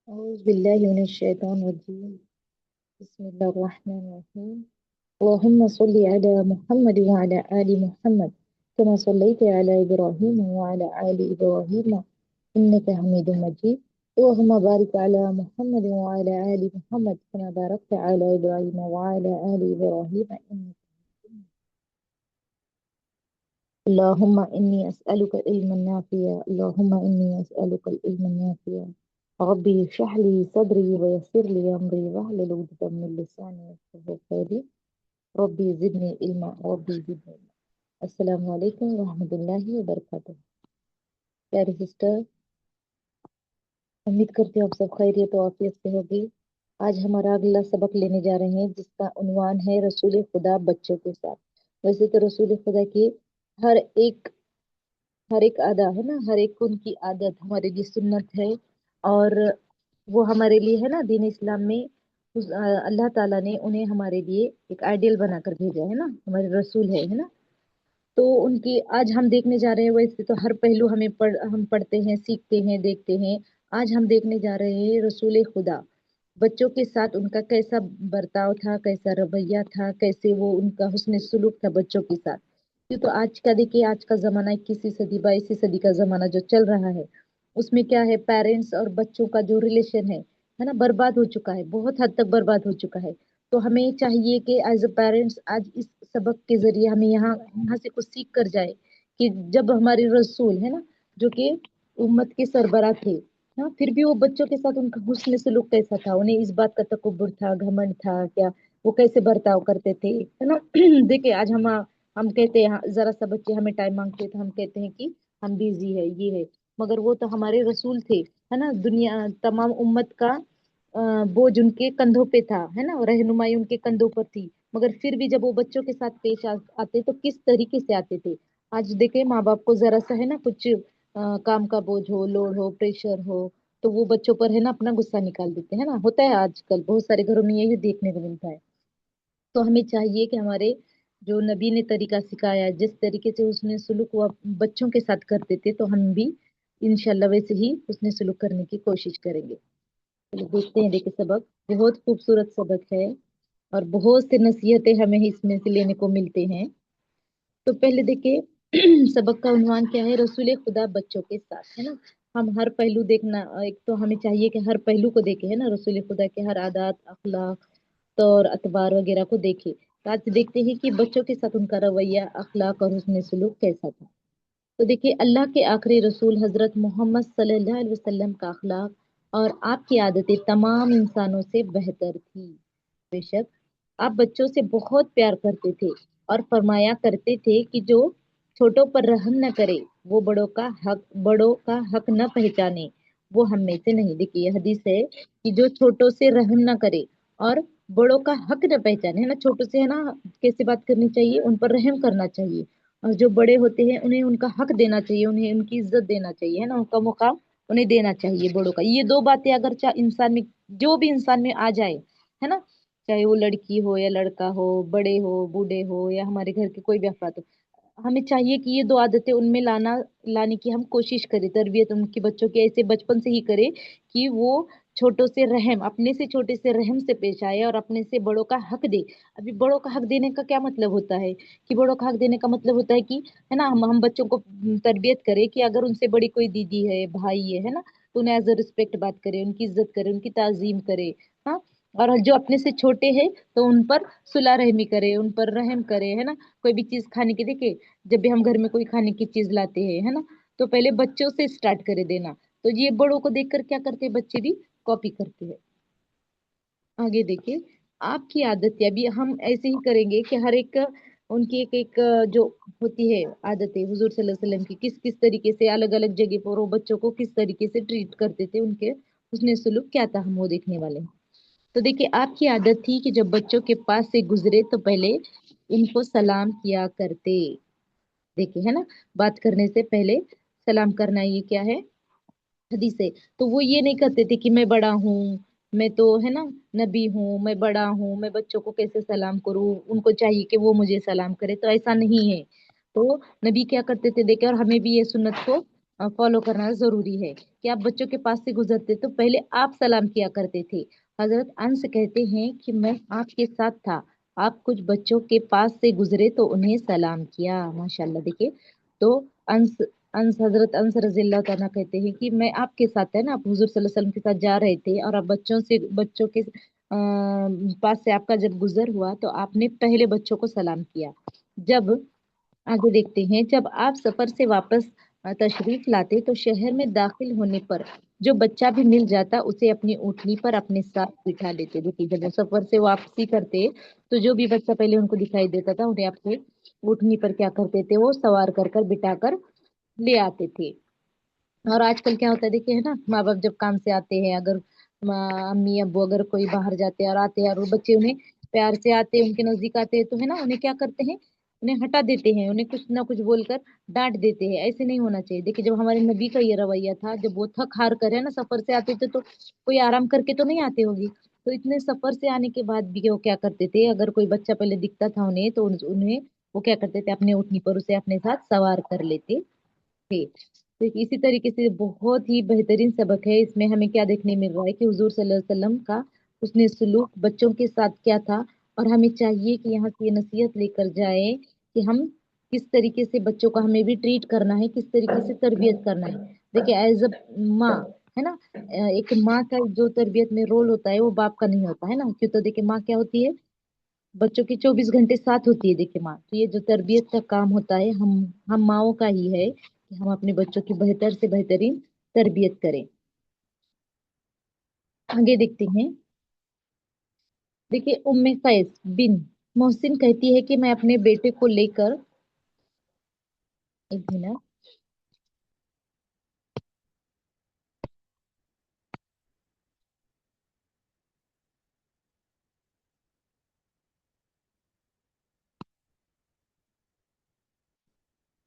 أعوذ بالله من الشيطان الرجيم. بسم الله الرحمن الرحيم. اللهم صل على محمد وعلى آل محمد كما صليت على إبراهيم وعلى آل إبراهيم إنك حميد مجيد. اللهم بارك على محمد وعلى آل محمد كما باركت على إبراهيم وعلى آل إبراهيم إنك اللهم إني أسألك علما نافعا. اللهم إني أسألك العلم النافع. ربي اشرح لي صدري ويسر لي أمري واحلل عقدة من لساني يفقهوا قولي. ربي زدني علما ربي زدني علما. السلام عليكم ورحمة الله वबरकातुह। प्यारे सिस्टर, उम्मीद करती हूँ आप सब खैरियत और आफियत से होगी। आज हमारा अगला सबक लेने जा रहे हैं जिसका उन्वान है रसूल खुदा बच्चों के साथ। वैसे तो रसूल खुदा की हर एक हर एक अदा है ना, हर एक उनकी आदत हमारे लिए सुन्नत है। और वो हमारे लिए है ना, दीन इस्लाम में अल्लाह ताला ने उन्हें हमारे लिए एक आइडियल बनाकर भेजा है ना, हमारे रसूल है ना। तो उनकी आज हम देखने जा रहे हैं। वैसे तो हर पहलू हम पढ़ते हैं, सीखते हैं, देखते हैं। आज हम देखने जा रहे हैं रसूल खुदा बच्चों के साथ उनका कैसा बर्ताव था, कैसा रवैया था, कैसे वो उनका हुस्न सुलूक था बच्चों के साथ। ये तो आज का देखिए, आज का जमाना 21वीं सदी 22वीं सदी का जमाना जो चल रहा है, उसमें क्या है, पेरेंट्स और बच्चों का जो रिलेशन है ना, बर्बाद हो चुका है, बहुत हद तक बर्बाद हो चुका है। तो हमें चाहिए कि एज अ पेरेंट्स आज इस सबक के जरिए हमें यहाँ यहाँ से कुछ सीख कर जाए कि जब हमारे रसूल है ना, जो कि उम्मत के सरबराह थे, हाँ, फिर भी वो बच्चों के साथ उनका हुस्न सलूक कैसा था, उन्हें इस बात का तकब्बुर था, घमंड था क्या, वो कैसे बर्ताव करते थे, है ना। देखिए आज हम कहते हैं, हाँ, जरा सा बच्चे हमें टाइम मांगते हैं तो हम कहते हैं कि हम बिजी है, ये है। मगर वो तो हमारे रसूल थे, है ना, दुनिया तमाम उम्मत का बोझ उनके कंधों पे था, है ना, रहनुमाई उनके कंधों पर थी। मगर फिर भी जब वो बच्चों के साथ आते तो किस तरीके से आते थे। आज देखे माँ बाप को जरा सा है ना कुछ काम का बोझ हो, लोड हो, प्रेशर हो, तो वो बच्चों पर है ना अपना गुस्सा निकाल देते हैं ना, होता है आजकल बहुत सारे घरों में यही देखने को मिलता है। तो हमें चाहिए कि हमारे जो नबी ने तरीका सिखाया है, जिस तरीके से उसने सुलूक वो बच्चों के साथ करते थे, तो हम भी इंशाल्लाह वैसे ही उसने सुलूक करने की कोशिश करेंगे। चलो देखते हैं, देखिए सबक बहुत खूबसूरत सबक है और बहुत से नसीहतें हमें इसमें से लेने को मिलते हैं। तो पहले देखिए सबक का उन्वान क्या है, रसूल खुदा बच्चों के साथ, है ना। हम हर पहलू देखना, एक तो हमें चाहिए कि हर पहलू को देखें, है ना, रसूल खुदा के हर आदत अखलाक तौर अतबार वगैरह को देखें। तो आज देखते हैं कि बच्चों के साथ उनका रवैया अखलाक और हुस्न सलूक कैसा था। तो देखिए अल्लाह के आखिरी रसूल हजरत मोहम्मद सल्लल्लाहु अलैहि वसल्लम का अखलाक और आपकी आदतें तमाम इंसानों से बेहतर थी। बेशक आप बच्चों से बहुत प्यार करते थे और फरमाया करते थे कि जो छोटों पर रहम न करे, वो बड़ों का हक न पहचाने, वो हम में से नहीं। देखिए ये हदीस है कि जो छोटों से रहम न करे और बड़ों का हक न पहचाने, है ना, छोटों से है ना कैसे बात करनी चाहिए, उन पर रहम करना चाहिए। और जो बड़े होते हैं उन्हें उनका हक देना चाहिए, उन्हें उनकी इज्जत देना चाहिए, है ना, उनका मुकाम उन्हें देना चाहिए बड़ों का। ये दो बातें अगर इंसान में, जो भी इंसान में आ जाए, है ना, चाहे वो लड़की हो या लड़का हो, बड़े हो बूढ़े हो या हमारे घर के कोई भी अफराद हो, हमें चाहिए कि ये दो आदतें उनमें लाने की हम कोशिश करें, तरबियत उनकी बच्चों की ऐसे बचपन से ही करें कि वो छोटों से रहम, अपने से छोटे से रहम से पेश आए और अपने से बड़ों का हक दे। अभी बड़ों का हक देने का क्या मतलब होता है, कि बड़ों का हक देने का मतलब होता है कि, है ना, हम बच्चों को तरबियत करें कि अगर उनसे बड़ी कोई दीदी है, भाई है ना, तो उन्हें एज अ रिस्पेक्ट बात करें, उनकी इज्जत करें, उनकी ताजीम करे। हाँ, और जो अपने से छोटे हैं तो उन पर सुलह रहमी करे, उन पर रहम करे, है ना। कोई भी चीज खाने की, देखे जब भी हम घर में कोई खाने की चीज लाते हैं, है ना, तो पहले बच्चों से स्टार्ट करे देना। तो ये बड़ों को देखकर क्या करते हैं, बच्चे भी कॉपी करते हैं। आगे देखिए, आपकी आदत या भी हम ऐसे ही करेंगे कि हर एक उनकी एक एक जो होती है आदतें हुजूर सल्लल्लाहु अलैहि वसल्लम की, किस किस तरीके से अलग अलग जगह पर वो बच्चों को किस तरीके से ट्रीट करते थे, उनके उसने सुलूक क्या था, हम वो देखने वाले हैं। तो देखिए आपकी आदत थी कि जब बच्चों के पास से गुजरे तो पहले इनको सलाम किया करते। देखिए, है ना, बात करने से पहले सलाम करना, ये क्या है, हदीस है। तो वो ये नहीं करते थे कि मैं बड़ा हूँ, मैं तो है ना नबी हूँ, मैं बड़ा हूँ, मैं बच्चों को कैसे सलाम करूँ, उनको चाहिए कि वो मुझे सलाम करे, तो ऐसा नहीं है। तो नबी क्या करते थे, देखे, और हमें भी ये सुन्नत को फॉलो करना जरूरी है कि आप बच्चों के पास से गुजरते तो पहले आप सलाम किया करते थे। हजरत अंस कहते हैं कि मैं आपके साथ था, आप कुछ बच्चों के पास से गुजरे तो उन्हें सलाम किया। माशाल्लाह, देखिए। तो अंस अंस हजरत अंस रजी अल्लाह तआला कहते हैं कि मैं आपके साथ, है ना, आप हुजूर सल्लल्लाहु अलैहि वसल्लम के साथ जा रहे थे और आप बच्चों के पास से आपका जब गुजर हुआ तो आपने पहले बच्चों को सलाम किया। जब आगे देखते हैं, जब आप सफर से वापस तशरीफ लाते तो शहर में दाखिल होने पर जो बच्चा भी मिल जाता उसे अपनी ऊँटनी पर अपने साथ बिठा लेते। देखिए, जब वो सफर से वापसी करते तो जो भी बच्चा पहले उनको दिखाई देता था उन्हें अपने ऊँटनी पर क्या करते थे, वो सवार कर कर बिठा कर ले आते थे। और आजकल क्या होता है, देखिए, है ना, माँ बाप जब काम से आते हैं, अगर अम्मी अब्बू अगर कोई बाहर जाते हैं और आते हैं और वो बच्चे उन्हें प्यार से आते हैं, उनके नजदीक आते हैं, तो है ना, उन्हें क्या करते हैं, उन्हें हटा देते हैं, उन्हें कुछ ना कुछ बोलकर डांट देते हैं। ऐसे नहीं होना चाहिए। देखिए, जब हमारे नबी का ये रवैया था, जब वो थक हार कर, है ना, सफर से आते थे तो कोई आराम करके तो नहीं आते होगी, तो इतने सफर से आने के बाद भी वो क्या करते थे, अगर कोई बच्चा पहले दिखता था उन्हें तो उन्हें वो क्या करते थे, अपने ऊँटनी पर उसे अपने साथ सवार कर लेते थे। तो इसी तरीके से बहुत ही बेहतरीन सबक है इसमें, हमें क्या देखने मिल रहा है कि हुजूर सल्लल्लाहु अलैहि वसल्लम का उसने सलूक बच्चों के साथ क्या था। और हमें चाहिए कि यहाँ से ये नसीहत लेकर जाए कि हम किस तरीके से बच्चों को हमें भी ट्रीट करना है, किस तरीके से तरबियत करना है। देखिए, एज अ माँ, है ना, एक माँ का जो तरबियत में रोल होता है वो बाप का नहीं होता है ना, क्यों? तो देखिए, माँ क्या होती है, बच्चों की 24 घंटे साथ होती है। देखिए, माँ, तो ये जो तरबियत का काम होता है हम माओ का ही है कि हम अपने बच्चों की बेहतर से बेहतरीन तरबियत करें। आगे देखते हैं। देखिए, उम्मे फैज बिन मोहसिन कहती है कि मैं अपने बेटे को लेकर, एक मिनट,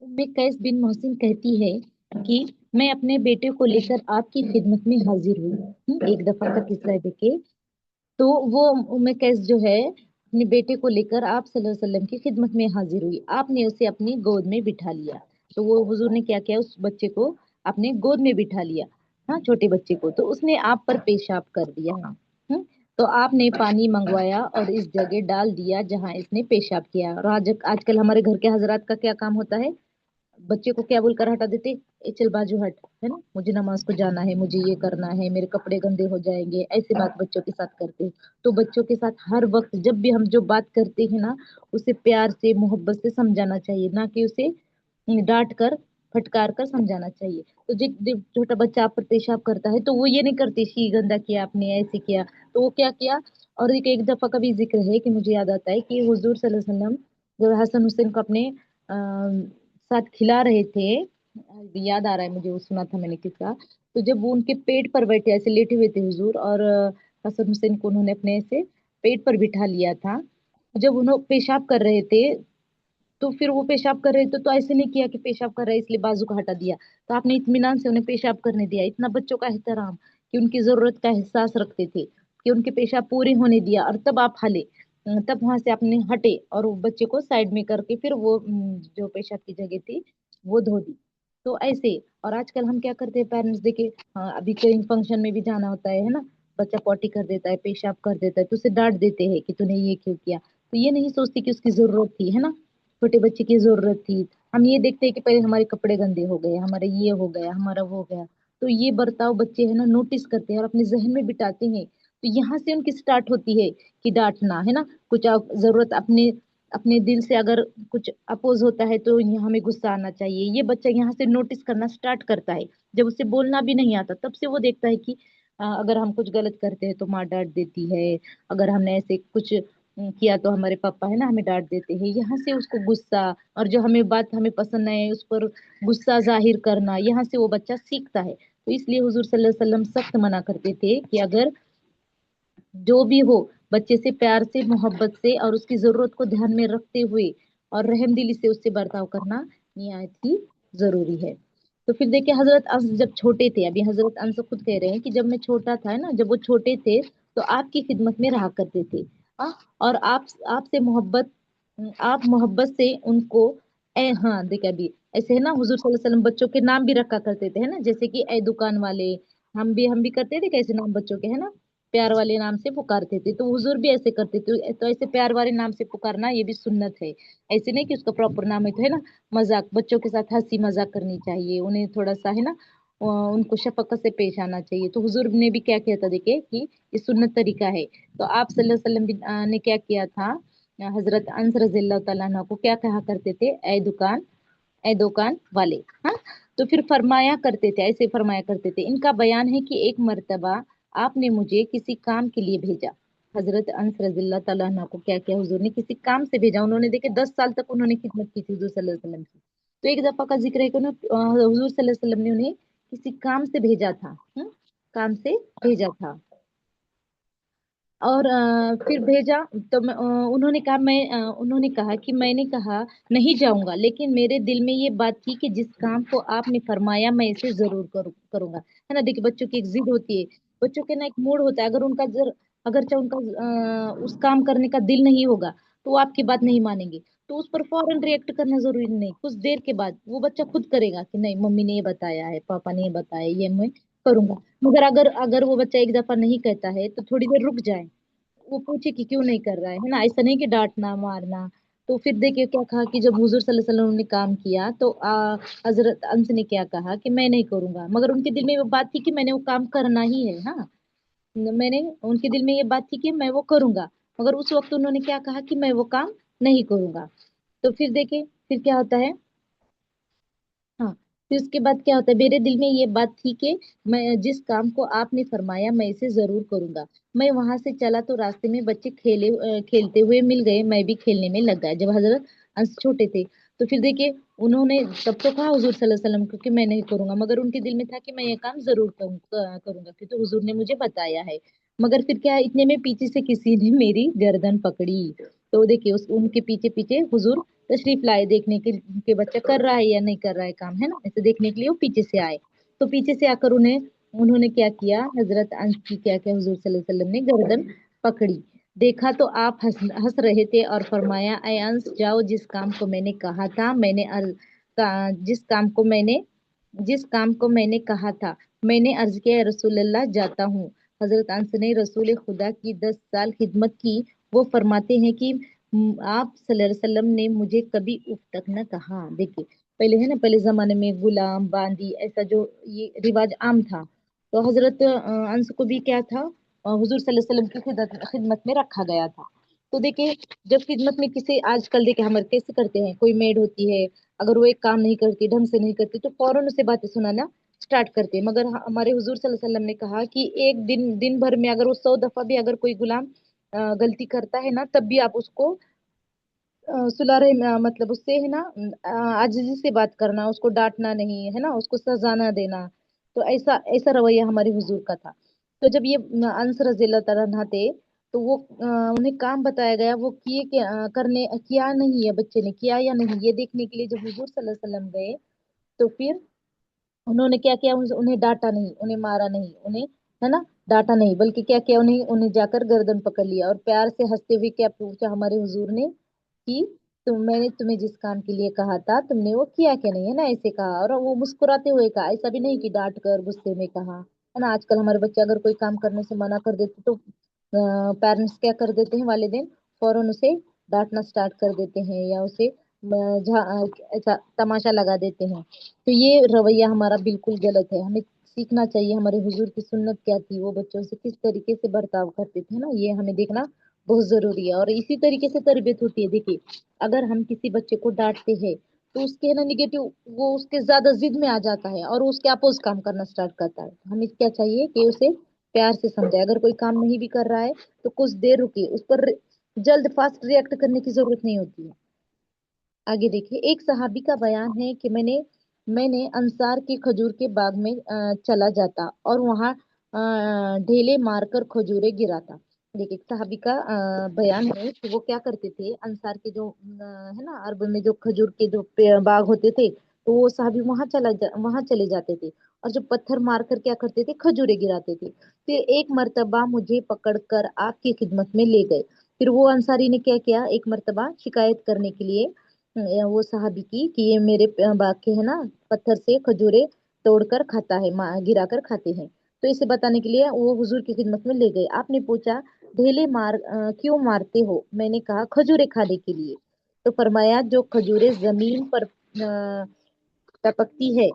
उम्मे कैस बिन मोहसिन कहती है कि मैं अपने बेटे को लेकर आपकी खिदमत में हाजिर हुई। एक दफा का किस्सा है, देखिए। तो वो उम्मे कैस जो है अपने बेटे को लेकर आप सल्लल्लाहु अलैहि वसल्लम की खिदमत में हाजिर हुई, आपने उसे अपनी गोद में बिठा लिया। तो वो हुजूर ने क्या किया, उस बच्चे को अपने गोद में बिठा लिया, हाँ, छोटे बच्चे को। तो उसने आप पर पेशाब कर दिया, हाँ। तो आपने पानी मंगवाया और इस जगह डाल दिया जहां इसने पेशाब किया। और आजकल हमारे घर के हजरात का क्या काम होता है, बच्चे को क्या बोलकर हटा देते, ए चल बाजू हट, है ना, मुझे नमाज को जाना है, मुझे ये करना है, मेरे कपड़े गंदे हो जाएंगे, ऐसे बात बच्चों के साथ करते हैं। तो बच्चों के साथ हर वक्त जब भी हम जो बात करते हैं ना, उसे प्यार से मोहब्बत से समझाना चाहिए, ना कि उसे डांट कर फटकार कर समझाना चाहिए। तो जब छोटा बच्चा आप पर पेशाब करता है तो वो ये नहीं करती शी गंदा किया आपने, ऐसे किया। तो वो क्या किया, और एक दफा का भी जिक्र है कि मुझे याद आता है कि हुजूर सल्लल्लाहु अलैहि वसल्लम जब हसन हुसैन को अपने साथ खिला रहे थे, याद आ रहा है मुझे, वो सुना था मैंने किसका। तो जब वो उनके पेट पर बैठे, ऐसे लेटे हुए थे हुजूर, और हसन हुसैन को उन्होंने अपने ऐसे पेट पर बिठा लिया था। जब उन्होंने पेशाब कर रहे थे, तो फिर वो पेशाब कर रहे थे तो ऐसे नहीं किया कि पेशाब कर रहे हैं इसलिए बाजू को हटा दिया। तो आपने इत्मीनान से उन्हें पेशाब करने दिया, इतना बच्चों का एहतराम, कि उनकी जरूरत का एहसास रखते थे, कि उनके पेशाब पूरे होने दिया और तब आप हले, तब वहां से आपने हटे और वो बच्चे को साइड में करके फिर वो जो पेशाब की जगह थी वो धो दी। तो ऐसे। और आजकल हम क्या करते हैं पेरेंट्स, देखिए, हाँ, अभी कहीं फंक्शन में भी जाना होता है ना, बच्चा पॉटी कर देता है, पेशाब कर देता है, तो उसे डांट देते हैं कि तूने ये क्यों किया। तो ये नहीं सोचती कि उसकी जरूरत थी, है ना, छोटे बच्चे की जरूरत थी। हम ये देखते हैं कि पहले हमारे कपड़े गंदे हो गए, हमारा ये हो गया, हमारा वो हो गया। तो ये बर्ताव बच्चे है ना नोटिस करते हैं और अपने जहन में बिठाते हैं। तो यहाँ से उनकी स्टार्ट होती है कि डांटना, है ना, कुछ जरूरत अपने अपने दिल से अगर कुछ अपोज होता है तो यहाँ हमें गुस्सा आना चाहिए। ये बच्चा यहाँ से नोटिस करना स्टार्ट करता है। जब उसे बोलना भी नहीं आता तब से वो देखता है कि अगर हम कुछ गलत करते हैं तो माँ डांट देती है, अगर हमने ऐसे कुछ किया तो हमारे पापा है ना हमें डांट देते हैं। यहाँ से उसको गुस्सा, और जो हमें बात हमें पसंद नहीं है उस पर गुस्सा जाहिर करना, यहाँ से वो बच्चा सीखता है। तो इसलिए हुजूर सल्लल्लाहु अलैहि वसल्लम सख्त मना करते थे कि अगर जो भी हो, बच्चे से प्यार से मोहब्बत से और उसकी जरूरत को ध्यान में रखते हुए और रहमदिली से उससे बर्ताव करना निहायत ही जरूरी है। तो फिर देखिए, हजरत अंस जब छोटे थे, अभी हजरत अंस खुद कह रहे हैं कि जब मैं छोटा था, है ना, जब वो छोटे थे तो आपकी खिदमत में रहा करते थे। और आप आपसे मोहब्बत, आप मोहब्बत से उनको, हाँ देखिए, अभी ऐसे है ना, हुजूर सल्लल्लाहु अलैहि वसल्लम बच्चों के नाम भी रखा करते थे, है ना, जैसे कि ए दुकान वाले। हम भी करते थे कैसे नाम बच्चों के, है ना, प्यार वाले नाम से पुकारते थे, तो हुजूर भी ऐसे करते थे। तो ऐसे प्यार वाले नाम से पुकारना ये भी सुन्नत है। ऐसे नहीं कि उसका प्रॉपर नाम है, तो है ना, मजाक बच्चों के साथ हंसी मजाक करनी चाहिए, उन्हें थोड़ा सा है ना, उनको शफकत से पेश आना चाहिए। तो हुजूर ने भी क्या किया था, देखिए कि ये सुन्नत तरीका है। तो आप सल्लल्लाहु अलैहि वसल्लम ने क्या किया था, हजरत अनस रज़ियल्लाहु तआला अन्हु को क्या कहा करते थे, ए दुकान वाले। हाँ, तो फिर फरमाया करते थे, ऐसे फरमाया करते थे। इनका बयान है कि एक मर्तबा आपने मुझे किसी काम के लिए भेजा। हजरत अनस रज़ियल्लाहु तआला अन्हु को क्या किया, हुजूर ने किसी काम से भेजा। उन्होंने देखे 10 साल तक उन्होंने खिदमत की थी हुजूर सल्लल्लाहु अलैहि वसल्लम की। तो एक दफा का जिक्र है कि हुजूर सल्लल्लाहु अलैहि वसल्लम ने उन्हें किसी काम से भेजा था। काम से भेजा था। और फिर भेजा। तो उन्होंने कहा कि मैंने कहा नहीं जाऊंगा, लेकिन मेरे दिल में ये बात थी कि जिस काम को आपने फरमाया मैं इसे जरूर करूंगा, है ना। देखिए बच्चों की एक जिद होती है, बच्चों के ना एक मूड होता है। अगर चाहे उनका उस काम करने का दिल नहीं होगा, तो वो आपकी बात नहीं मानेंगे। तो उस पर फौरन रिएक्ट करना जरूरी नहीं, कुछ देर के बाद वो बच्चा खुद करेगा कि नहीं, मम्मी ने ये बताया है, पापा ने ये बताया, ये मैं करूंगा। मगर अगर अगर वो बच्चा एक दफा नहीं कहता है, तो थोड़ी देर रुक जाए, वो पूछे कि क्यों नहीं कर रहा है ना। ऐसा नहीं कि डांटना मारना। तो फिर देखिए क्या कहा कि जब हुजूर सल्लल्लाहु अलैहि वसल्लम ने काम किया, तो हजरत अंस ने क्या कहा कि मैं नहीं करूंगा, मगर उनके दिल में वो बात थी कि मैंने वो काम करना ही है। हाँ, मैंने उनके दिल में ये बात थी कि मैं वो करूंगा, मगर उस वक्त उन्होंने क्या कहा कि मैं वो काम नहीं करूंगा। तो फिर देखिए फिर क्या होता है। हाँ, फिर उसके बाद क्या होता है, मेरे दिल में ये बात थी कि मैं जिस काम को आपने फरमाया मैं इसे जरूर करूंगा। मैं वहां से चला तो रास्ते में बच्चे खेलते हुए मिल गए, मैं भी खेलने में लग गया, जब हजरत अंश छोटे थे। तो फिर देखिए उन्होंने तब तो कहा हुजूर सल्लल्लाहु अलैहि वसल्लम को कि मैं नहीं करूंगा, मगर उनके दिल में था कि मैं ये काम जरूर करूंगा, क्योंकि हुजूर ने मुझे बताया है। मगर फिर क्या है, इतने में पीछे से किसी ने मेरी गर्दन पकड़ी। तो देखिए उस उनके पीछे पीछे हुजूर तशरीफ लाए, देखने के बच्चा कर रहा है या नहीं कर रहा है काम, है ना, ऐसे देखने के लिए वो पीछे से आए। तो पीछे से आकर उन्होंने क्या किया, हजरत अंस की क्या किया, हुजूर सल्लल्लाहु अलैहि वसल्लम ने गर्दन पकड़ी। देखा तो आप हंस हंस रहे थे और फरमाया, ऐ अंस जाओ, जिस काम को मैंने कहा था, मैंने अर्ज किया, "या रसूल अल्लाह जाता हूँ।" हजरत अंस ने रसूल खुदा की 10 साल खिदमत की। वो फरमाते हैं कि आप सल्लल्लाहु अलैहि वसल्लम ने मुझे कभी उफ तक न कहा। देखिए पहले है ना, पहले जमाने में गुलाम बांदी ऐसा जो ये रिवाज आम था। तो हजरत अंस को भी क्या था, हुजूर सल्लल्लाहु अलैहि वसल्लम की खिदमत में रखा गया था। तो देखिए जब खिदमत में किसी, आजकल देखिए हमारे कैसे करते हैं, कोई मेड होती है, अगर वो एक काम नहीं करती, ढंग से नहीं करती, तो फौरन उसे बातें सुनाना स्टार्ट करते हैं। मगर हमारे हुजूर सल्लल्लाहु अलैहि वसल्लम ने कहा कि एक दिन भर में अगर वो 100 दफा भी अगर कोई गुलाम गलती करता है ना, तब भी आप उसको सुला रहे मतलब उससे है ना, आजिज़ी से बात करना, उसको डांटना नहीं, है ना, उसको सजा ना देना। तो ऐसा ऐसा रवैया हमारे हुजूर का था। तो जब ये अंस रज़ियल्लाहु तआला अन्हा थे, तो वो उन्हें काम बताया गया, वो किए कि करने किया नहीं है, बच्चे ने किया या नहीं, ये देखने के लिए जब हुजूर सल्लल्लाहु अलैहि वसल्लम गए, तो फिर उन्होंने क्या किया, उन्हें डांटा नहीं, उन्हें मारा नहीं, उन्हें है ना डांटा नहीं, बल्कि क्या किया, उन्हें उन्हें जाकर गर्दन पकड़ लिया और प्यार से हंसते हुए क्या पूछा हमारे हुजूर ने कि मैंने तुम्हें जिस काम के लिए कहा था तुमने वो किया क्या नहीं, है ना, ऐसे कहा। और वो मुस्कुराते हुए कहा, ऐसा भी नहीं कि डांट कर गुस्से में कहा, है ना। आजकल हमारे बच्चे अगर कोई काम करने से मना कर देते, तो पेरेंट्स क्या कर देते हैं, वालिदैन फौरन उसे डांटना स्टार्ट कर देते हैं, या उसे ऐसा तमाशा लगा देते हैं। तो ये रवैया हमारा बिल्कुल गलत है, हमें सीखना चाहिए हमारे हुजूर की सुन्नत क्या थी, वो बच्चों से किस तरीके से बर्ताव करते थे ना, ये हमें देखना बहुत जरूरी है। और इसी तरीके से तरबियत होती है। देखिए अगर हम किसी बच्चे को डांटते हैं, तो उसके है ना निगेटिव, वो उसके ज्यादा जिद में आ जाता है और वो उसके अपोज काम करना स्टार्ट करता है। हमें क्या चाहिए कि उसे प्यार से समझाए, अगर कोई काम नहीं भी कर रहा है तो कुछ देर रुकिए, उस पर जल्द फास्ट रिएक्ट करने की जरूरत नहीं होती है। आगे देखिए, एक सहाबी का बयान है कि मैंने अंसार के खजूर के बाग में चला जाता और वहां ढेले मारकर खजूरें गिराता। देखिए एक सहाबी का बयान है कि वो क्या करते थे, अंसार के जो है ना, अरब में जो खजूर के जो बाग होते थे, तो वो सहाबी वहां चले जाते थे, और जो पत्थर मारकर क्या करते थे, खजूरें गिराते थे। फिर एक मर्तबा मुझे पकड़कर आपकी खिदमत में ले गए। फिर वो अंसारी ने क्या किया, एक मर्तबा शिकायत करने के लिए वो सहाबी की कि ये मेरे बाग के है ना, पत्थर से खजूरें तोड़कर खाता है, गिरा कर खाते हैं। तो इसे बताने के लिए वो हुजूर की खिदमत में ले गए। आपने पूछा, ढेले क्यों मारते हो? मैंने कहा खजूरें खाने के लिए। तो फरमाया, जो खजूरें जमीन पर टपकती है,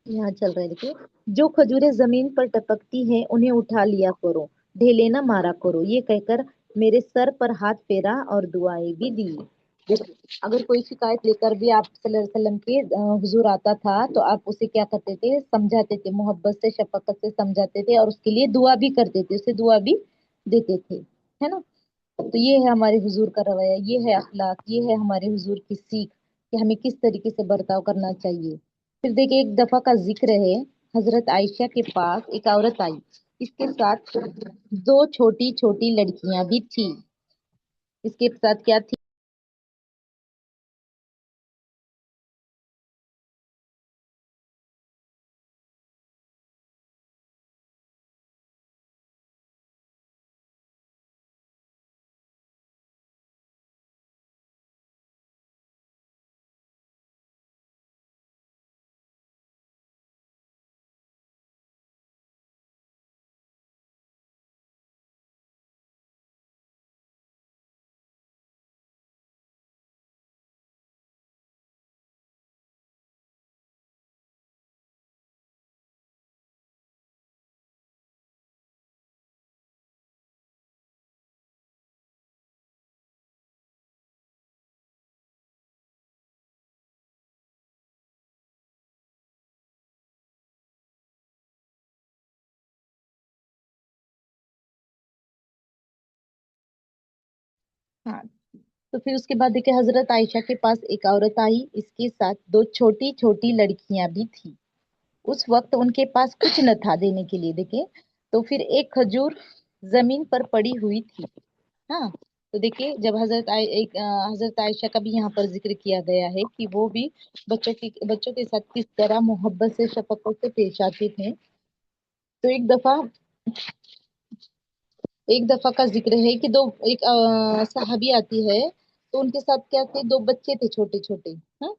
यहाँ चल रहा है देखिए, जो खजूरें जमीन पर टपकती हैं उन्हें उठा लिया करो, ढेले न मारा करो। ये कहकर मेरे सर पर हाथ फेरा और दुआएं भी दी। देखिए, अगर कोई शिकायत लेकर भी आप सल्लल्लाहु अलैहि वसल्लम के हुजूर आता था तो आप उसे क्या करते थे? समझाते थे, मोहब्बत से शफकत से समझाते थे और उसके लिए दुआ भी करते थे, उसे दुआ भी देते थे, है ना। तो ये है हमारे हुजूर का रवैया, ये है अखलाक, ये है हमारे हुजूर की सीख कि हमें किस तरीके से बर्ताव करना चाहिए। फिर देखिए, एक दफा का जिक्र है, हजरत आयशा के पास एक औरत आई, इसके साथ दो छोटी छोटी लड़कियां भी थी। इसके साथ क्या थी? हाँ, तो फिर उसके बाद देखिए, हजरत आयशा के पास एक औरत आई, इसके साथ दो छोटी छोटी लड़कियां भी थी। उस वक्त उनके पास कुछ न था देने के लिए, देखिए। तो फिर एक खजूर जमीन पर पड़ी हुई थी। हाँ, तो देखिए, जब हजरत आयशा का भी यहाँ पर जिक्र किया गया है कि वो भी बच्चों के साथ किस तरह मोहब्बत से शफकत से पेश आते थे। तो एक दफा का जिक्र है कि दो एक सहाबी आती है, तो उनके साथ क्या थे, दो बच्चे थे छोटे छोटे। हाँ,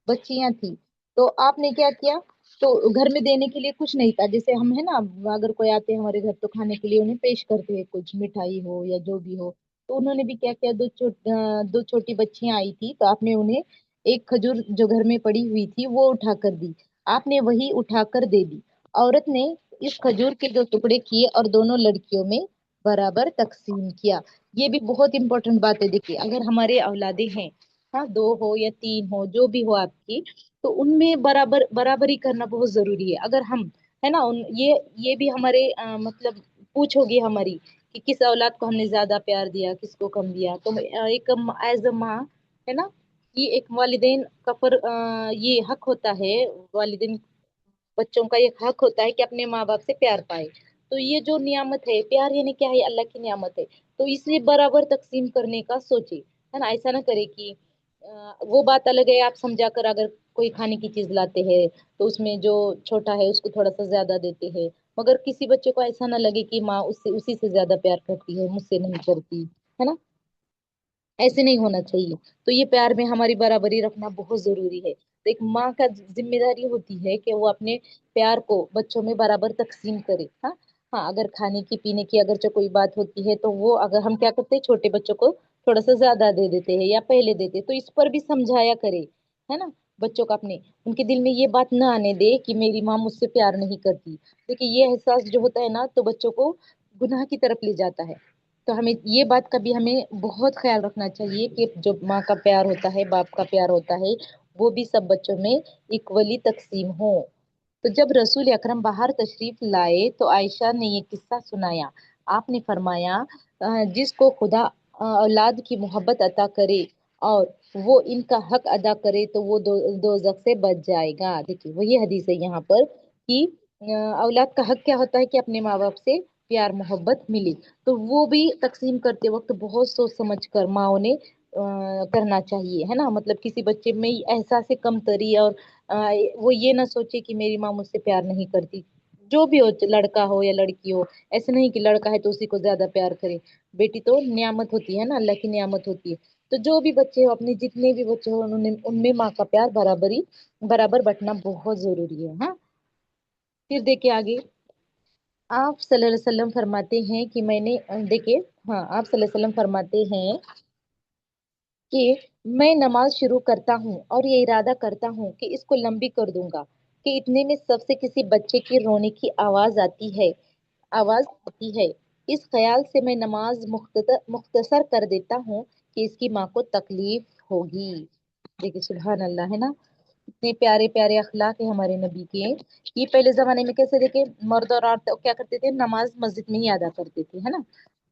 बच्चियां थी। तो आपने क्या किया? तो घर में देने के लिए कुछ नहीं था, जैसे हम है ना, अगर कोई आते हैं हमारे घर तो खाने के लिए उन्हें पेश करते हैं, कुछ मिठाई हो या जो भी हो। तो उन्होंने भी क्या किया, दो छोटी बच्चियां आई थी, तो आपने उन्हें एक खजूर जो घर में पड़ी हुई थी वो उठा कर दी। आपने वही उठाकर दे दी। औरत ने इस खजूर के दो टुकड़े किए और दोनों लड़कियों में बराबर तकसीम किया। ये भी बहुत इंपॉर्टेंट बात है। देखिए, अगर हमारे औलादे हैं, हाँ, दो हो या तीन हो, जो भी हो आपकी, तो उनमें बराबरी करना बहुत जरूरी है। अगर हम, है ना, ये भी हमारे मतलब पूछ होगी हमारी कि किस औलाद को हमने ज्यादा प्यार दिया, किसको कम दिया। तो एक एज अ माँ, है ना, ये एक वालिदैन का ये हक होता है। वालिदैन, बच्चों का ये हक होता है कि अपने माँ बाप से प्यार पाए। तो ये जो नियामत है, प्यार यानी क्या है? अल्लाह की नियामत है। तो इसे बराबर तकसीम करने का सोचे, है ना। ऐसा ना करे कि वो बात अलग है, आप समझा कर अगर कोई खाने की चीज लाते हैं तो उसमें जो छोटा है उसको थोड़ा सा ज्यादा देते हैं, मगर किसी बच्चे को ऐसा ना लगे कि माँ उससे उसी से ज्यादा प्यार करती है, मुझसे नहीं करती, है ना। ऐसे नहीं होना चाहिए। तो ये प्यार में हमारी बराबरी रखना बहुत जरूरी है। तो एक माँ का जिम्मेदारी होती है कि वो अपने प्यार को बच्चों में बराबर तकसीम करे। हाँ, हाँ, अगर खाने की पीने की अगर जो कोई बात होती है तो वो अगर हम क्या करते हैं, छोटे बच्चों को थोड़ा सा ज्यादा दे देते हैं या पहले देते, तो इस पर भी समझाया करे, है ना। बच्चों को अपने, उनके दिल में ये बात ना आने दे कि मेरी माँ मुझसे प्यार नहीं करती। देखिए, ये एहसास जो होता है ना, तो बच्चों को गुनाह की तरफ ले जाता है। तो हमें ये बात का भी हमें बहुत ख्याल रखना चाहिए कि जो माँ का प्यार होता है, बाप का प्यार होता है, वो भी सब बच्चों में इक्वली तकसीम हो। तो जब रसूल अकरम बाहर तशरीफ लाए तो आयशा ने ये किस्सा सुनाया। आपने फरमाया, जिसको खुदा औलाद की मोहब्बत अता करे और वो इनका हक अदा करे तो वो दोजख से बच जाएगा। देखिए, वही हदीस है यहाँ पर कि औलाद का हक क्या होता है कि अपने माँ बाप से प्यार मोहब्बत मिले। तो वो भी तकसीम करते वक्त बहुत सोच समझ कर माँ ने करना चाहिए, है ना। मतलब किसी बच्चे में एहसास कमतरी और अ, वो ये ना सोचे कि मेरी माँ मुझसे प्यार नहीं करती। जो भी हो, लड़का हो या लड़की हो, ऐसे नहीं कि लड़का है तो उसी को ज्यादा प्यार करे। बेटी तो नियामत होती है ना, अल्लाह की नियामत होती है। तो जो भी बच्चे हो, अपने जितने भी बच्चे हो, उन्होंने उनमें माँ का प्यार बराबर बंटना बहुत जरूरी है। हाँ, फिर देखिए आगे, आप सल्लल्लाहु अलैहि वसल्लम फरमाते हैं कि देखिए, हाँ, आप सल्लल्लाहु अलैहि वसल्लम फरमाते हैं कि मैं नमाज शुरू करता हूँ और ये इरादा करता हूँ कि इसको लंबी कर दूंगा कि इतने में सबसे किसी बच्चे की रोने की आवाज आती है। इस ख्याल से मैं नमाज मुख्तसर कर देता हूँ कि इसकी माँ को तकलीफ होगी। देखिए सुभान अल्लाह, है ना, इतने प्यारे प्यारे अखलाक है हमारे नबी के। ये पहले जमाने में कैसे, देखे, मर्द और औरत क्या करते थे, नमाज मस्जिद में ही अदा करते थे, है ना।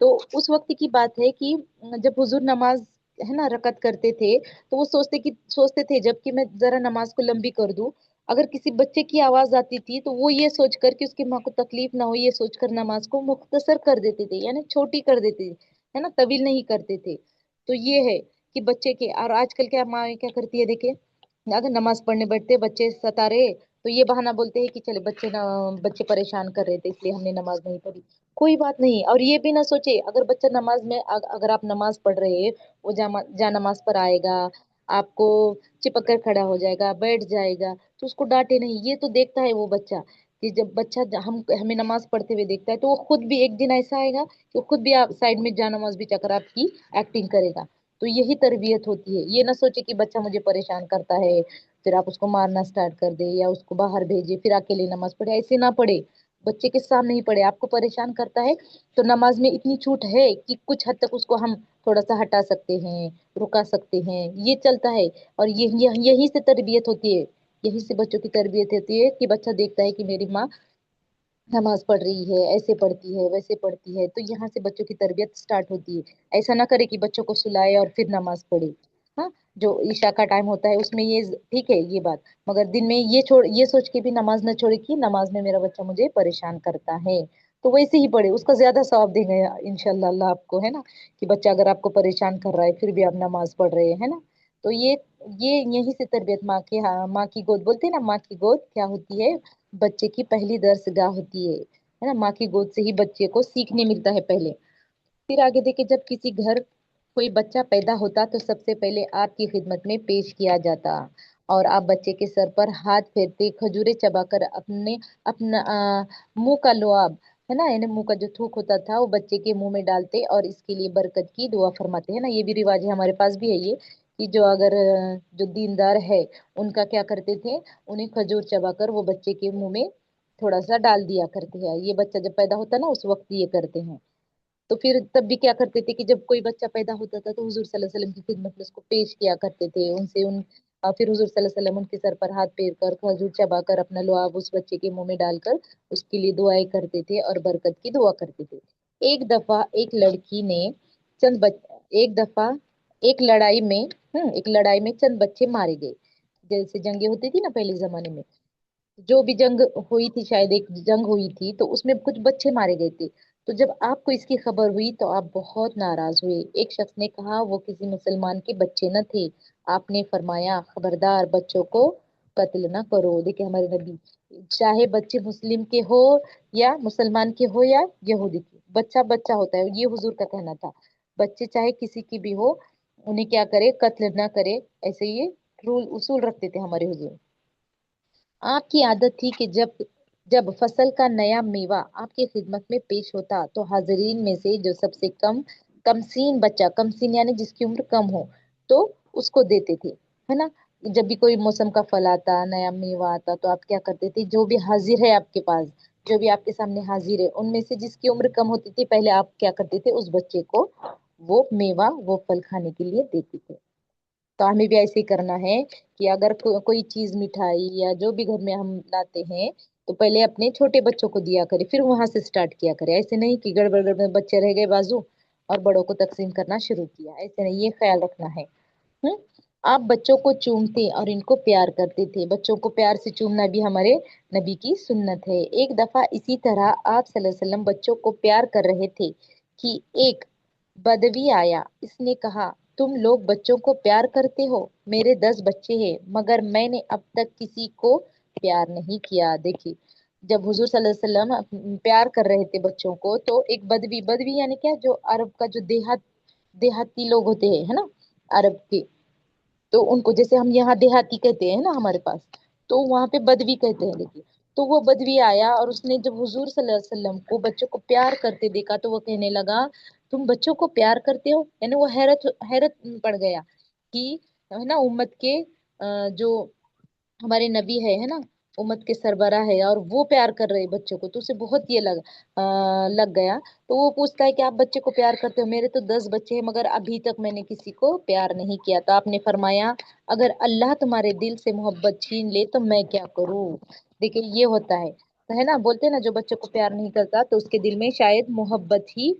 तो उस वक्त की बात है कि जब हुजूर नमाज, है ना, रकत करते थे, तो वो सोचते थे जब कि मैं जरा नमाज को लंबी कर दूं, अगर किसी बच्चे की आवाज आती थी तो वो ये सोचकर कि उसकी माँ को तकलीफ ना हो, ये सोचकर नमाज को मुख्तसर कर देते थे, यानी छोटी कर देते थे, है ना, तवील नहीं करते थे। तो ये है कि बच्चे के, और आजकल क्या माँ क्या करती है, देखे, अगर नमाज पढ़ने बैठते बच्चे सता रहे, तो ये बहाना बोलते हैं कि चले बच्चे परेशान कर रहे थे इसलिए हमने नमाज नहीं पढ़ी। कोई बात नहीं, और ये भी ना सोचे, अगर बच्चा नमाज में अगर आप नमाज पढ़ रहे हैं, वो जा नमाज पर आएगा, आपको चिपक कर खड़ा हो जाएगा, बैठ जाएगा, तो उसको डांटे नहीं। ये तो देखता है वो बच्चा, कि जब बच्चा हम हमें नमाज पढ़ते हुए देखता है, तो वो खुद भी एक दिन ऐसा आएगा कि वो खुद भी आप साइड में जा नमाज भी चकर आपकी एक्टिंग करेगा। तो यही तरबियत होती है। ये ना सोचे कि बच्चा मुझे परेशान करता है, फिर आप उसको मारना स्टार्ट कर दे या उसको बाहर भेजे फिर अकेले नमाज पढ़े, ऐसे ना पढ़े। बच्चे के सामने ही पढ़े। आपको परेशान करता है तो नमाज में इतनी छूट है कि कुछ हद तक उसको हम थोड़ा सा हटा सकते हैं, रुका सकते हैं, ये चलता है। और यही से तरबियत होती है, यही से बच्चों की तरबियत होती है कि बच्चा देखता है कि मेरी माँ नमाज पढ़ रही है, ऐसे पढ़ती है, वैसे पढ़ती है, तो यहाँ से बच्चों की तरबियत स्टार्ट होती है। ऐसा ना करे कि बच्चों को सुलाए और फिर नमाज पढ़े। हाँ, जो ईशा का टाइम होता है उसमें ये ठीक है ये बात, मगर दिन में ये सोच के भी नमाज ना छोड़े कि नमाज में मेरा बच्चा मुझे परेशान करता है। तो वैसे ही पढ़े, उसका ज्यादा सवाब देंगे इंशाल्लाह अल्लाह आपको, है ना, कि बच्चा अगर आपको परेशान कर रहा है फिर भी आप नमाज पढ़ रहे हैं, है ना। तो ये यही से तरबियत, माँ के, हाँ, माँ की गोद बोलते हैं ना, माँ की गोद क्या होती है, बच्चे की पहली दरसगाह होती है ना। माँ की गोद से ही बच्चे को सीखने मिलता है पहले। फिर आगे देखिए, जब किसी घर कोई बच्चा पैदा होता तो सबसे पहले आपकी खिदमत में पेश किया जाता, और आप बच्चे के सर पर हाथ फेरते, खजूरें चबाकर अपना मुंह का लुआब, है ना, यानी मुंह का जो थूक होता था वो बच्चे के मुंह में डालते और इसके लिए बरकत की दुआ फरमाते, हैं ना। ये भी रिवाज है, हमारे पास भी है ये, कि जो अगर जो दीनदार है उनका क्या करते थे, उन्हें खजूर चबाकर वो बच्चे के मुंह में थोड़ा सा डाल दिया करते हैं। ये बच्चा जब पैदा होता है ना उस वक्त ये करते हैं। तो फिर तब भी क्या करते थे कि जब कोई बच्चा पैदा होता था तो हुजूर सल्लल्लाहु अलैहि वसल्लम की खिदमत में उसको पेश किया करते थे, उनसे उन फिर हुजूर सल्लल्लाहु अलैहि वसल्लम उनके सर पर हाथ फेर कर खजूर चबाकर अपना लुआब उस बच्चे के मुंह में डालकर उसके लिए दुआएं करते थे और बरकत की दुआ करते थे। एक दफा एक लड़की ने चंद बच एक दफा एक लड़ाई में चंद बच्चे मारे गए। जैसे जंगे होती थी ना पहले जमाने में, जो भी जंग हुई थी, शायद एक जंग हुई थी, तो उसमें कुछ बच्चे मारे गए थे। तो जब आपको इसकी खबर हुई तो आप बहुत नाराज हुए। एक शख्स ने कहा वो किसी मुसलमान के बच्चे न थे। आपने फरमाया खबरदार, बच्चों को कत्ल ना करो। देखिए हमारे नबी, चाहे बच्चे मुस्लिम के हो या मुसलमान के हो या यहूदी के, बच्चा बच्चा होता है, ये हुजूर का कहना था। बच्चे चाहे किसी की भी हो, उन्हें क्या करे, कत्ल ना करे, ऐसे ये रूल उसूल रखते थे हमारे हुजूर। आपकी आदत थी कि जब जब फसल का नया मेवा आपकी खिदमत में पेश होता तो हाजिरीन में से जो सबसे कमसीन बच्चा, कमसीन यानी जिसकी उम्र कम हो, तो उसको देते थे, है ना। जब भी कोई मौसम का फल आता, नया मेवा आता, तो आप क्या करते थे, जो भी हाजिर है आपके पास, जो भी आपके सामने हाजिर है, उनमें से जिसकी उम्र कम होती थी, पहले आप क्या करते थे, उस बच्चे को वो मेवा, वो फल खाने के लिए देते थे। तो हमें भी ऐसे ही करना है कि अगर कोई चीज, मिठाई या जो भी घर में हम लाते हैं, तो पहले अपने छोटे बच्चों को दिया करें, फिर वहां से स्टार्ट किया करें। ऐसे नहीं कि गड़बड़ गड़बड़ बच्चे रह गए बाजू और बड़ों को तकसीम करना शुरू किया, ऐसे नहीं, ये ख्याल रखना है। हम्म। आप बच्चों को चूमते और इनको प्यार करते थे। बच्चों को प्यार से चूमना भी हमारे नबी की सुन्नत है। एक दफा इसी तरह आप सल्लल्लाहु अलैहि वसल्लम बच्चों को प्यार कर रहे थे कि एक बदवी आया। इसने कहा, तुम लोग बच्चों को प्यार करते हो, मेरे 10 बच्चे हैं मगर मैंने अब तक किसी को प्यार नहीं किया। देखिए, जब हुजूर सल्लल्लाहु अलैहि वसल्लम प्यार कर रहे थे बच्चों को, तो एक बदवी, बदवी यानी क्या, जो अरब का जो देहाती लोग होते हैं, है ना, अरब के। तो उनको जैसे हम यहाँ देहाती कहते हैं ना हमारे पास, तो वहां पे बदवी कहते हैं। देखिए, तो वो बदवी आया और उसने जब हुजूर सल्लल्लाहु अलैहि वसल्लम को बच्चों को प्यार करते देखा तो वो कहने लगा, तुम बच्चों को प्यार करते हो? यानी वो हैरत हैरत पड़ गया कि, है ना, उम्मत के जो हमारे नबी है ना, उम्मत के सरबराह है, और वो प्यार कर रहे बच्चों को, तो उसे बहुत ये लग गया। तो वो पूछता है कि आप बच्चे को प्यार करते हो? मेरे तो 10 बच्चे हैं मगर अभी तक मैंने किसी को प्यार नहीं किया। तो आपने फरमाया, अगर अल्लाह तुम्हारे दिल से मोहब्बत छीन ले तो मैं क्या करूं। देखिए ये होता है, तो है ना, बोलते हैं ना, जो बच्चों को प्यार नहीं करता तो उसके दिल में शायद मोहब्बत ही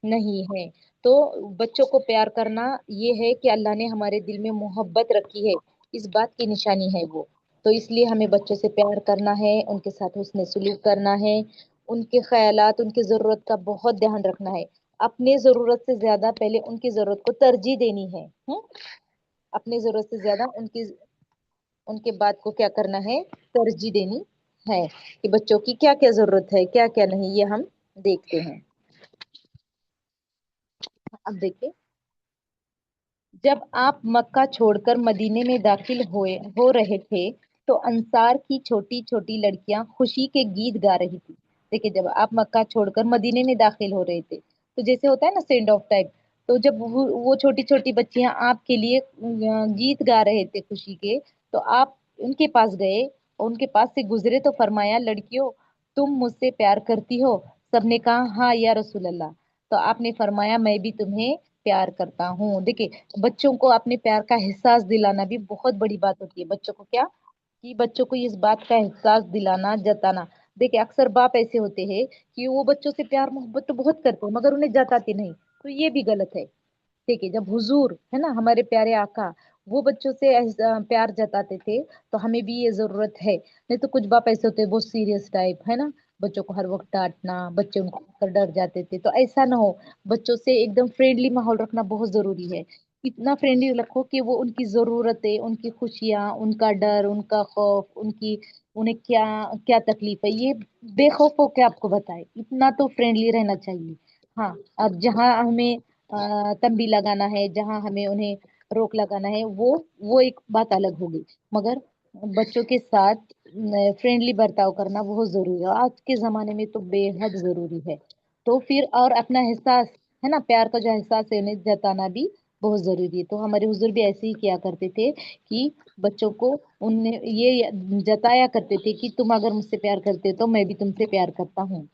नहीं है। तो बच्चों को प्यार करना ये है कि अल्लाह ने हमारे दिल में मोहब्बत रखी है, इस बात की निशानी है वो। तो इसलिए हमें बच्चों से प्यार करना है, उनके साथ हुस्न सलूक करना है, उनके ख्यालात, उनकी जरूरत का बहुत ध्यान रखना है। अपने जरूरत से ज्यादा पहले उनकी जरूरत को तरजीह देनी है। अपनी जरूरत से ज्यादा उनकी उनके बात को क्या करना है, तरजीह देनी है, कि बच्चों की क्या क्या जरूरत है, क्या क्या नहीं, ये हम देखते हैं। अब देखिए, जब आप मक्का छोड़कर मदीने में दाखिल हो रहे थे तो अंसार की छोटी छोटी लड़कियां खुशी के गीत गा रही थी। देखिए, जब आप मक्का छोड़कर मदीने में दाखिल हो रहे थे, तो जैसे होता है ना सेंड ऑफ टाइप, तो जब वो छोटी छोटी बच्चियां आपके लिए गीत गा रहे थे खुशी के, तो आप उनके पास गए और उनके पास से गुजरे तो फरमाया, लड़कियों तुम मुझसे प्यार करती हो? सबने कहा हाँ या रसूल अल्लाह। तो आपने फरमाया, मैं भी तुम्हें प्यार करता हूँ। देखिए, बच्चों को अपने प्यार का एहसास दिलाना भी बहुत बड़ी बात होती है। बच्चों को क्या, कि बच्चों को इस बात का एहसास दिलाना, जताना। देखिए, अक्सर बाप ऐसे होते हैं कि वो बच्चों से प्यार मोहब्बत तो बहुत करते हैं मगर उन्हें जताते नहीं, तो ये भी गलत है। ठीक है, जब हुजूर है ना, हमारे प्यारे आका, वो बच्चों से प्यार जताते थे, तो हमें भी ये जरूरत है। नहीं तो कुछ बाप ऐसे होते हैं बहुत सीरियस टाइप, है ना, बच्चों को हर वक्त डांटना, बच्चे उनको देखकर डर जाते थे, तो ऐसा ना हो। बच्चों से एकदम फ्रेंडली माहौल रखना बहुत जरूरी है। इतना फ्रेंडली रखो कि वो उनकी जरूरतें, उनकी खुशियां, उनका डर, उनका खौफ, उनकी उन्हें क्या क्या तकलीफ है, ये बेखौफ होकर आपको बताए। इतना तो फ्रेंडली रहना चाहिए। हाँ, अब जहाँ हमें तंबी लगाना है, जहां हमें उन्हें रोक लगाना है, वो एक बात अलग होगी। मगर बच्चों के साथ फ्रेंडली बर्ताव करना बहुत जरूरी है, आज के जमाने में तो बेहद जरूरी है। तो फिर और अपना एहसास, है ना, प्यार का जो एहसास है उन्हें जताना भी बहुत जरूरी है। तो हमारे हुजूर भी ऐसे ही किया करते थे कि बच्चों को उन्हें ये जताया करते थे कि तुम अगर मुझसे प्यार करते हो तो मैं भी तुमसे प्यार करता हूँ।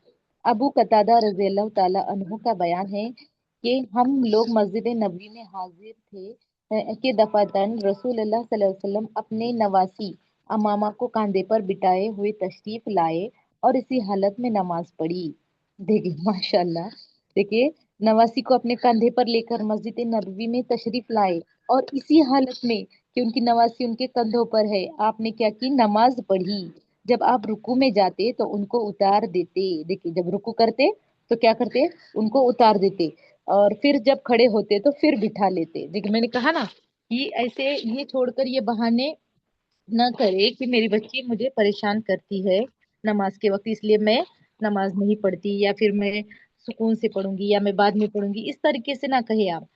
अबू कतादा रजी अल्लाह ताला अन्हु का बयान है कि हम लोग मस्जिद नबवी में हाजिर थे कि दफातन रसूल अल्लाह सल्लल्लाहु अलैहि वसल्लम अपने नवासी अमामा को कंधे पर बिठाए हुए तशरीफ लाए और इसी हालत में नमाज पढ़ी। देखिए माशाल्लाह, देखिए, नवासी को अपने कंधे पर लेकर मस्जिद नबवी में तशरीफ लाए और इसी हालत में कि उनकी नवासी उनके कंधों पर है, आपने क्या की, नमाज पढ़ी। जब आप रुकू में जाते तो उनको उतार देते। देखिए, जब रुकू करते तो क्या करते, उनको उतार देते, और फिर जब खड़े होते तो फिर बिठा लेते। देखिए, मैंने कहा ना कि ऐसे ये छोड़कर ये बहाने ना करे कि मेरी बच्ची मुझे परेशान करती है नमाज के वक्त, इसलिए मैं नमाज नहीं पढ़ती, या फिर मैं सुकून से पढ़ूंगी, या मैं बाद में पढ़ूंगी, इस तरीके से ना कहे आप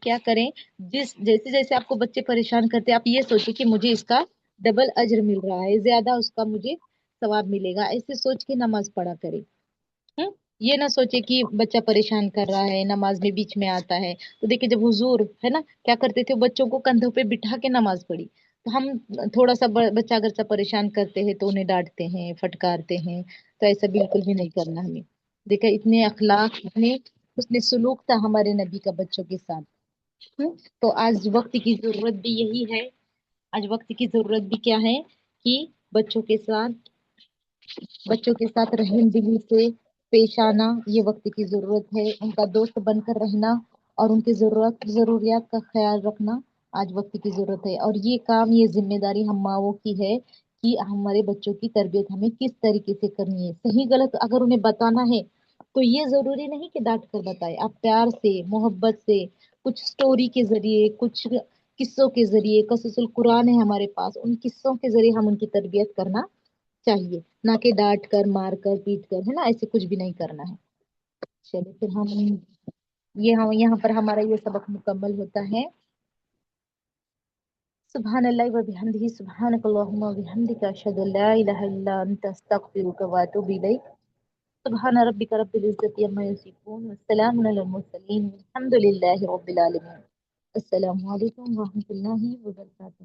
क्या करें, जिस जैसे जैसे आपको बच्चे परेशान करते हैं, आप ये सोचिए कि मुझे इसका डबल अजर मिल रहा है, ज्यादा उसका मुझे सवाब मिलेगा, ऐसे सोच के नमाज पढ़ा करे। हम्म, ये ना सोचे कि बच्चा परेशान कर रहा है, नमाज में बीच में आता है। तो देखिए, जब हुजूर है ना क्या करते थे, बच्चों को कंधों पे बिठा के नमाज पढ़ी। तो हम थोड़ा सा बच्चा अगर सा परेशान करते हैं तो उन्हें डांटते हैं, फटकारते हैं, तो ऐसा बिल्कुल भी नहीं करना हमें। देखा, इतने अखलाक, इतने उसने सुलूक था हमारे नबी का बच्चों के साथ। तो आज वक्त की जरूरत भी यही है, आज वक्त की जरूरत भी क्या है, कि बच्चों के साथ बच्चों के साथ रहम दिली से पेश आना, ये वक्त की जरूरत है। उनका दोस्त बनकर रहना और उनकी जरूरियात का ख्याल रखना आज वक्त की जरूरत है। और ये काम, ये जिम्मेदारी हम माओ की है कि हमारे बच्चों की तरबियत हमें किस तरीके से करनी है। सही गलत अगर उन्हें बताना है तो ये जरूरी नहीं कि डांट कर बताए, आप प्यार से, मोहब्बत से, कुछ स्टोरी के जरिए, कुछ किस्सों के जरिए, कसुसुल कुरान है हमारे पास, उन किस्सों के जरिए हम उनकी तरबियत करना चाहिए, ना कि डांट कर, मार कर, पीट कर, है ना, ऐसे कुछ भी नहीं करना है। चलिए फिर हम ये, हम यहाँ पर हमारा ये सबक मुकम्मल होता है। سبحان اللہ و بحمدہ سبحانک اللہم و بحمدک اشہد ان لا الہ الا انت استغفرک و اتوب الیک سبحان ربک رب العزت عما یصفون والسلام علی المرسلین والحمد للہ رب العالمین السلام علیکم ورحمۃ اللہ وبرکاتہ